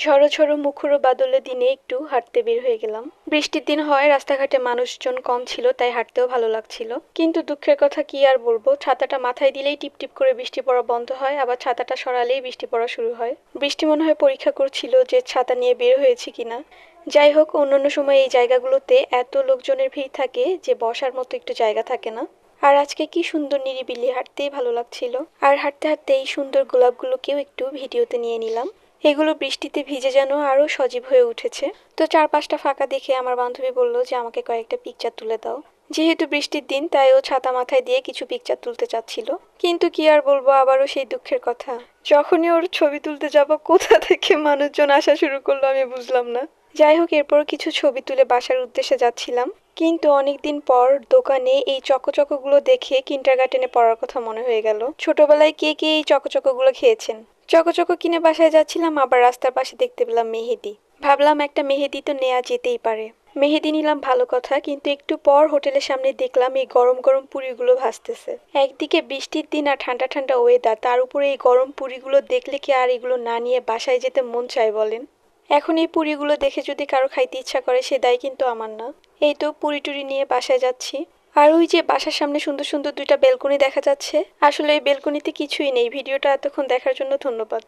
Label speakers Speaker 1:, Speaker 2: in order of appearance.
Speaker 1: ঝড়ো ঝড়ো মুখর বাদলের দিনে একটু হাঁটতে বের হয়ে গেলাম। বৃষ্টির দিন হয়, রাস্তাঘাটে মানুষজন কম ছিল, তাই হাঁটতেও ভালো লাগছিল। কিন্তু দুঃখের কথা কি আর বলবো, ছাতাটা মাথায় দিলেই টিপ টিপ করে বৃষ্টি পড়া বন্ধ হয়, আবার ছাতাটা সরালেই বৃষ্টি পড়া শুরু হয়। বৃষ্টি মনে হয় পরীক্ষা করছিল যে ছাতা নিয়ে বের হয়েছি কিনা। যাই হোক, অন্যান্য সময় এই জায়গাগুলোতে এত লোকজনের ভিড় থাকে যে বসার মতো একটু জায়গা থাকে না। আর আজকে কি সুন্দর নিরিবিলি, হাঁটতেই ভালো লাগছিল। আর হাঁটতে হাঁটতে এই সুন্দর গোলাপগুলোকেও একটু ভিডিওতে নিয়ে নিলাম। এগুলো বৃষ্টিতে ভিজে যেন আরো সজীব হয়ে উঠেছে। তো চারপাশটা ফাঁকা দেখে আমার বান্ধবী বলল যে আমাকে কয়েকটা পিকচার তুলে দাও। যেহেতু বৃষ্টির দিন, তাই ও ছাতা মাথায় দিয়ে কিছু পিকচার তুলতে চাচ্ছিল। কিন্তু কি আর বলবো, আবারও সেই দুঃখের কথা। যখনই ওর ছবি তুলতে যাব, কোথা থেকে মানুষজন আসা শুরু করলো আমি বুঝলাম না। যাই হোক, এরপর কিছু ছবি তুলে বাসার উদ্দেশ্যে যাচ্ছিলাম। কিন্তু অনেকদিন পর দোকানে এই চকোচকোগুলো দেখে কিন্ডারগার্টেনে পড়ার কথা মনে হয়ে গেল। ছোটবেলায় কে কে এই চকোচকোগুলো খেয়েছেন? চকোচকো কিনে বাসায় যাচ্ছিলাম, আবার রাস্তার পাশে দেখতে পেলাম মেহেদি। ভাবলাম একটা মেহেদি তো নেওয়া যেতেই পারে। মেহেদি নিলাম, ভালো কথা, কিন্তু একটু পর হোটেলের সামনে দেখলাম এই গরম গরম পুরিগুলো ভাসতেছে। একদিকে বৃষ্টির দিন আর ঠান্ডা ঠান্ডা ওয়েদার, তার উপরে এই গরম পুরিগুলো দেখলে কি আর এগুলো না নিয়ে বাসায় যেতে মন চায় বলেন? এখন এই পুরিগুলো দেখে যদি কারো খাইতে ইচ্ছা করে, সে দায় কিন্তু আমার না। এই তো পুরি টুরি নিয়ে বাসায় যাচ্ছি। আর ওই যে বাসার সামনে সুন্দর সুন্দর দুইটা বেলকনি দেখা যাচ্ছে, আসলে এই বেলকনিতে কিছুই নেই। ভিডিওটা এতক্ষণ দেখার জন্য ধন্যবাদ।